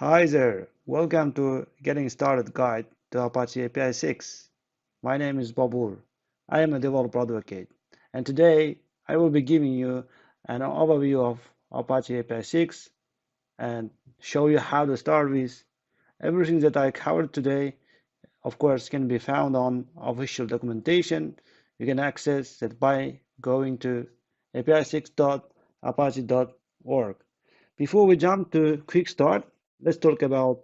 Hi there, welcome to Getting Started Guide to Apache APISIX. My name is Bobur. I am a developer advocate, and today I will be giving you an overview of Apache APISIX and show you how to start with. Everything that I covered today, of course, can be found on official documentation. You can access it by going to api6.apache.org. Before we jump to quick start, let's talk about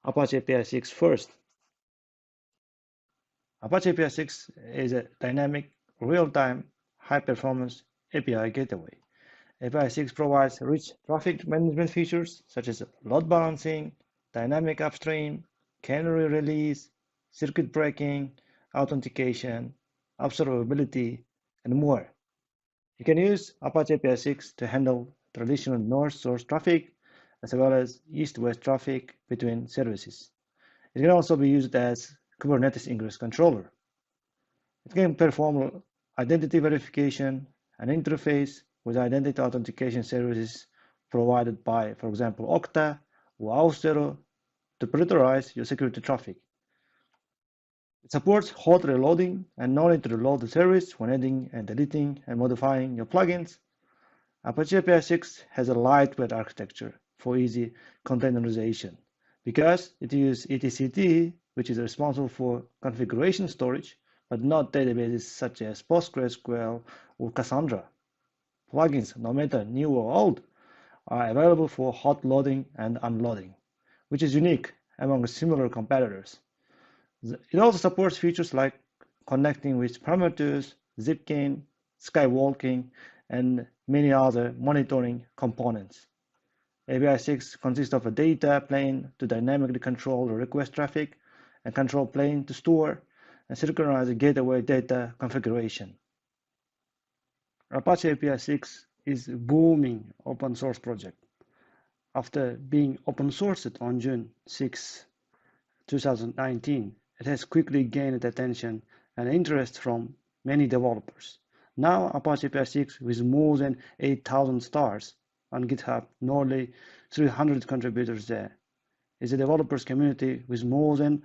Apache APISIX first. Apache APISIX is a dynamic, real-time, high-performance API gateway. APISIX provides rich traffic management features such as load balancing, dynamic upstream, canary release, circuit breaking, authentication, observability, and more. You can use Apache APISIX to handle traditional north-south traffic as well as east-west traffic between services. It can also be used as Kubernetes ingress controller. It can perform identity verification and interface with identity authentication services provided by, for example, Okta or Auth0 to prioritize your security traffic. It supports hot reloading and no need to reload the service when adding and deleting and modifying your plugins. Apache APISIX has a lightweight architecture for easy containerization because it uses etcd, which is responsible for configuration storage, but not databases such as PostgreSQL or Cassandra. Plugins, no matter new or old, are available for hot loading and unloading, which is unique among similar competitors. It also supports features like connecting with parameters, Zipkin, skywalking, and many other monitoring components. APISIX consists of a data plane to dynamically control the request traffic, a control plane to store and synchronize the gateway data configuration. Apache APISIX is a booming open source project. After being open sourced on June 6, 2019, it has quickly gained attention and interest from many developers. Now Apache APISIX with more than 8,000 stars on GitHub, nearly 300 contributors there, is a developers community with more than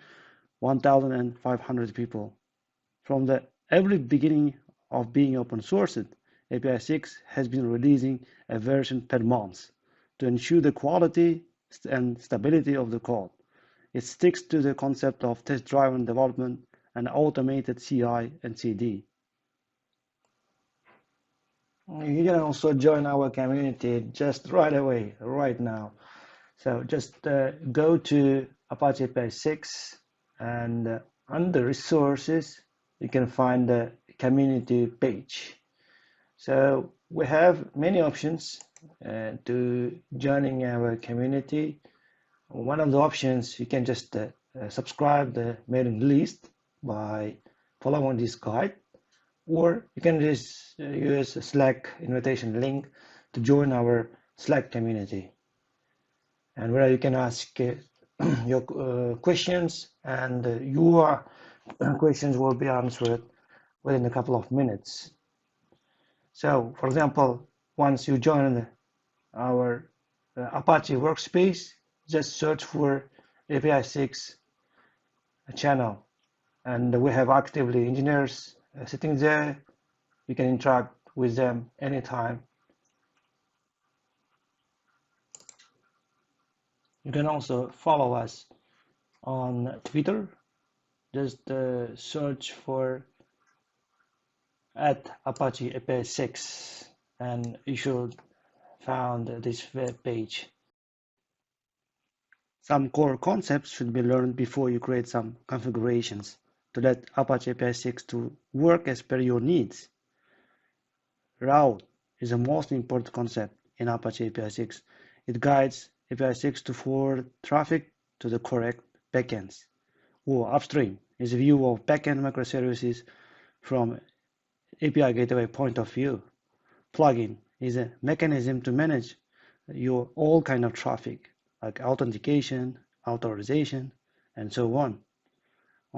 1,500 people. From the early beginning of being open sourced, APISIX has been releasing a version per month to ensure the quality and stability of the code. It sticks to the concept of test-driven development and automated CI and CD. You can also join our community just right away, right now. So just go to Apache APISIX and under resources, you can find the community page. So we have many options to joining our community. One of the options, you can just subscribe the mailing list by following this guide, or you can just use a Slack invitation link to join our Slack community, and where you can ask your questions, and your questions will be answered within a couple of minutes. So, for example, once you join our Apache workspace, just search for APISIX channel, and we have actively engineers sitting there. You can interact with them anytime. You can also follow us on Twitter. Just search for @Apache APISIX, and you should find this web page. Some core concepts should be learned before you create some configurations to let Apache APISIX to work as per your needs. Route is the most important concept in Apache APISIX. It guides APISIX to forward traffic to the correct backends. Or upstream is a view of backend microservices from API gateway point of view. Plugin is a mechanism to manage your all kind of traffic, like authentication, authorization, and so on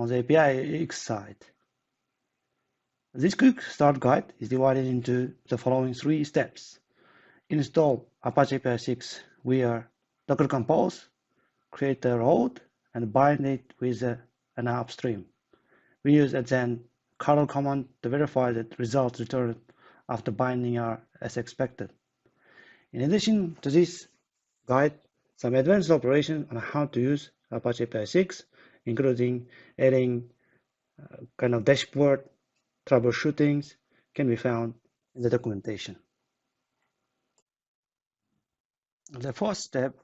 the APIX side. This quick start guide is divided into the following 3 steps. Install Apache APISIX via Docker Compose, create a route and bind it with an upstream. We use a then curl command to verify that results returned after binding are as expected. In addition to this guide, some advanced operations on how to use Apache APISIX, including adding kind of dashboard troubleshootings, can be found in the documentation. The first step,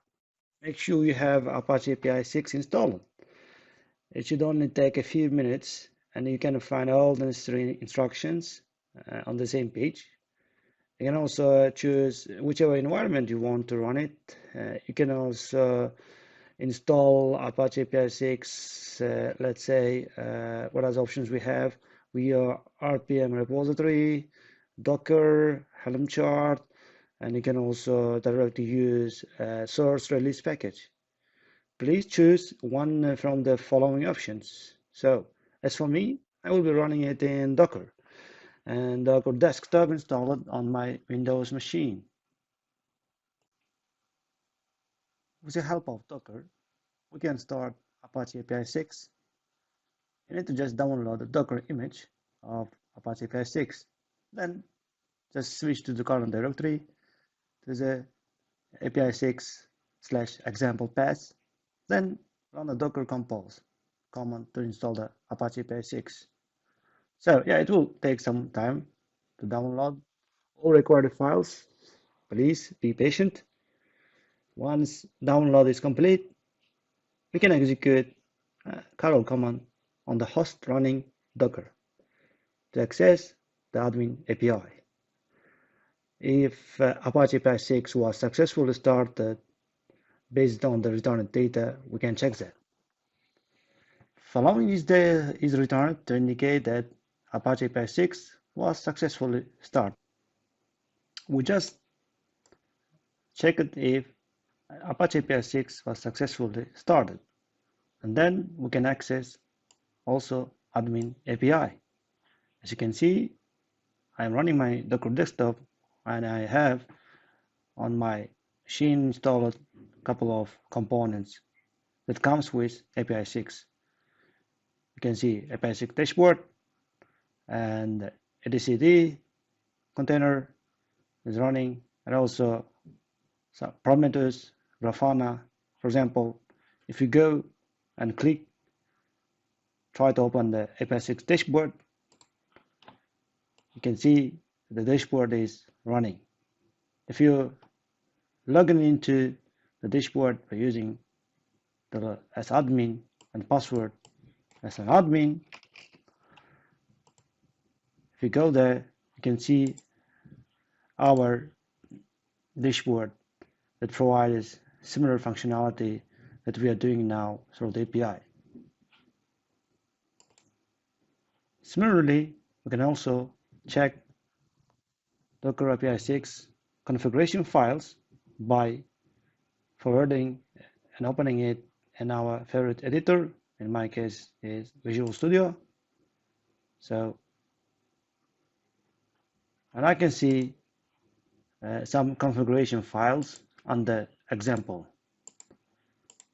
make sure you have Apache APISIX installed. It should only take a few minutes, and you can find all the necessary instructions on the same page. You can also choose whichever environment you want to run it. You can also install Apache APISIX, let's say, what other options we have? We are RPM repository, Docker, Helm chart, and you can also directly use source release package. Please choose one from the following options. So, as for me, I will be running it in Docker and Docker desktop installed on my Windows machine. With the help of Docker, we can start Apache APISIX. You need to just download the Docker image of Apache APISIX. Then just switch to the current directory to the APISIX/example path. Then run the Docker compose command to install the Apache APISIX. So yeah, it will take some time to download all required files. Please be patient. Once download is complete, we can execute curl command on the host running Docker to access the admin API. If Apache APISIX was successfully started based on the returned data, we can check that. Following this data is returned to indicate that Apache APISIX was successfully started. We just checked if Apache APISIX was successfully started, and then we can access also admin API. As you can see, I'm running my Docker desktop and I have on my machine installed a couple of components that comes with APISIX. You can see APISIX dashboard and etcd container is running, and also some Prometheus, Grafana. For example, if you go and try to open the APISIX dashboard, you can see the dashboard is running. If you log into the dashboard by using the as admin and password as an admin, if you go there, you can see our dashboard that provides similar functionality that we are doing now through the API. Similarly, we can also check Docker APISIX configuration files by forwarding and opening it in our favorite editor. In my case is Visual Studio. And I can see some configuration files on the example.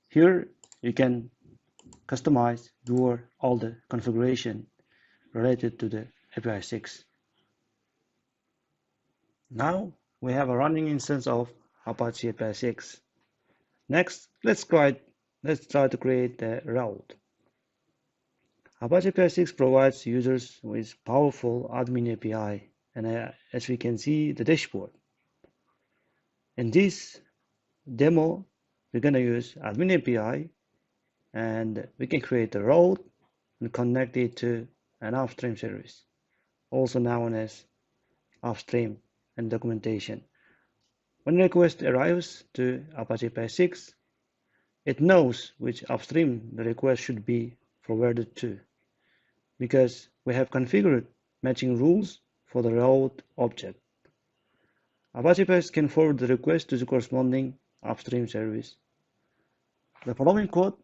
Here you can customize all the configuration related to the APISIX. Now we have a running instance of Apache APISIX. Next, let's try to create a route. Apache APISIX provides users with powerful admin API, and as we can see, the dashboard. In this demo, we're going to use admin API, and we can create a route and connect it to an Upstream service, also known as Upstream and documentation. When a request arrives to Apache APISIX, it knows which upstream the request should be forwarded to, because we have configured matching rules for the route object. Apache APISIX can forward the request to the corresponding upstream service. The following code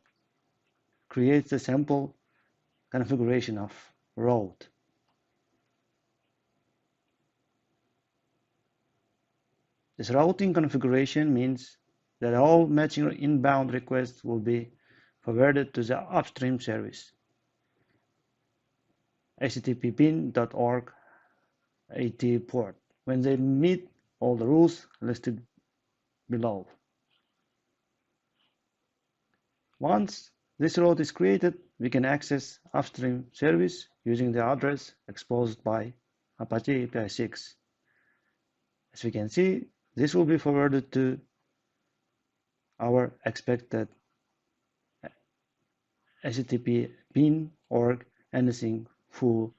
creates a sample configuration of route. This routing configuration means that all matching inbound requests will be forwarded to the upstream service, http://bin.org 80 port, when they meet all the rules listed below. Once this route is created, we can access Upstream Service using the address exposed by Apache APISIX. As we can see, this will be forwarded to our expected http bin org anything full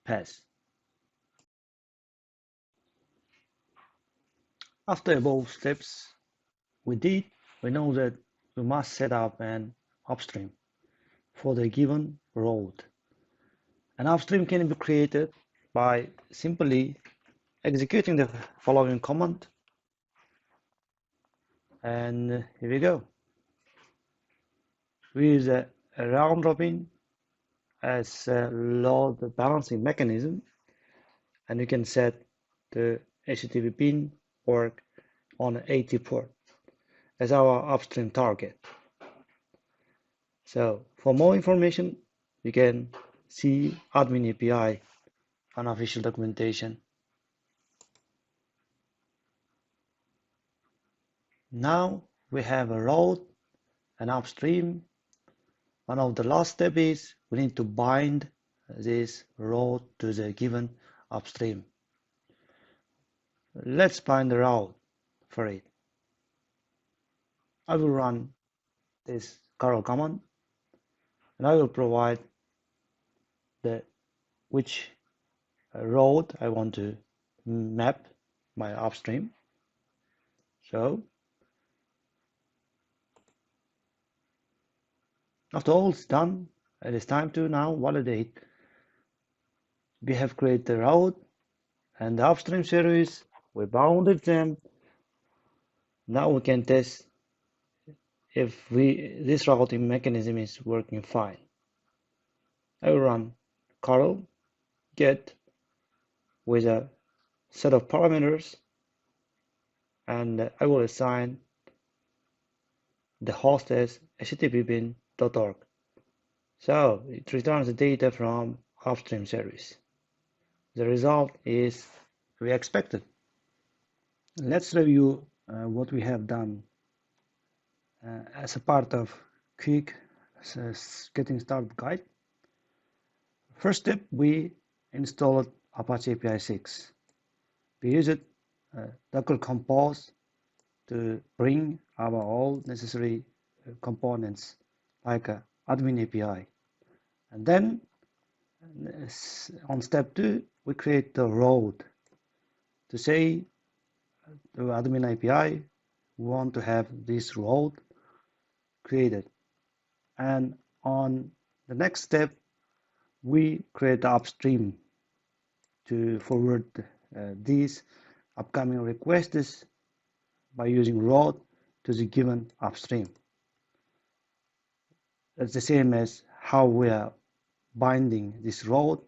path. After above steps we know that we must set up an upstream for the given road. An upstream can be created by simply executing the following command, and here we go. We use a round robin as a load balancing mechanism, and you can set the HTTP bin org on 80 port as our upstream target. So for more information, you can see admin API unofficial documentation. Now we have a road and upstream. One of the last steps is we need to bind this road to the given upstream. Let's bind the route for it. I will run this curl command, and I will provide which road I want to map my upstream. So after all is done, it is time to now validate. We have created the route and the upstream service. We bounded them. Now we can test if this routing mechanism is working fine. I will run curl get with a set of parameters, and I will assign the host as http://bin.org. So it returns the data from upstream service. The result is we expected. Let's review what we have done as a part of quick getting started guide. First step, we installed Apache APISIX. We used Docker Compose to bring our all necessary components like admin API. And then on step 2, we create the road to say to admin API, we want to have this road created. And on the next step, we create the upstream to forward these upcoming requests by using road to the given upstream. That's the same as how we are binding this road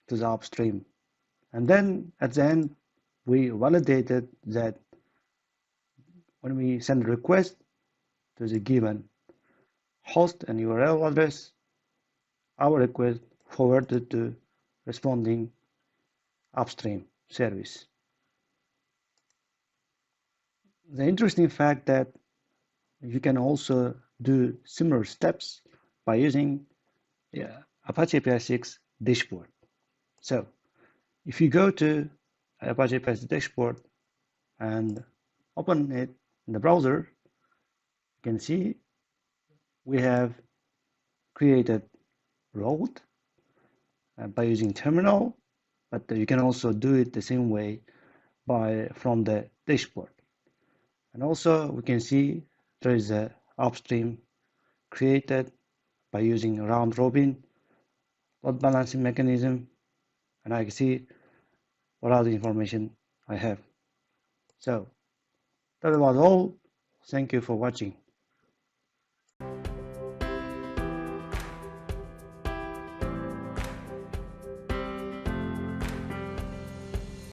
to the upstream. And then at the end, we validated that when we send a request to the given host and URL address, our request forwarded to responding upstream service. The interesting fact that you can also do similar steps by using Apache APISIX dashboard. So if you go to Apache APISIX dashboard and open it in the browser, you can see we have created road by using terminal, but you can also do it the same way from the dashboard. And also we can see there is a upstream created by using round robin load balancing mechanism, and I can see what other information I have. So that was all. Thank you for watching.